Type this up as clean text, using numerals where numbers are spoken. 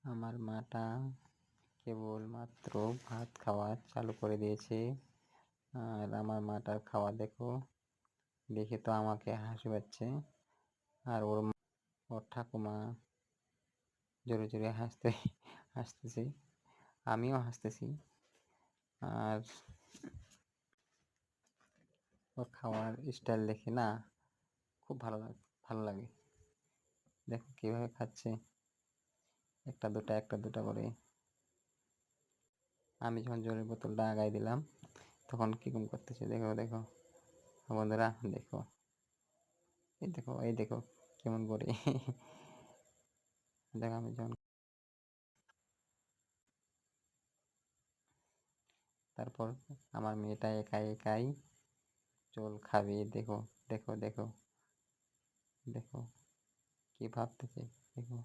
আমার মাটা কেবলমাত্র ভাত খাওয়া চালু করে দিয়েছে। আর আমার মাটার খাওয়া দেখো, দেখে তো আমাকে হাসি পাচ্ছে। আর ওর ঠাকুমা জোরে জোরে হাসতেছে, আমিও হাসতেছি। আর ওর খাওয়ার স্টাইল দেখে না খুব ভালো লাগে। দেখো কিভাবে খাচ্ছে, একটা দুটা করে। আমি যখন জলের বোতলটা আগাই দিলাম তখন কিরকম করতেছে দেখো দেখো বন্ধুরা, দেখো এই দেখো কেমন করে দেখো আমি যখন তারপর আমার মেয়েটা একাই একাই জল খাবে। দেখো দেখো দেখো দেখো কি ভাবতেছে দেখো।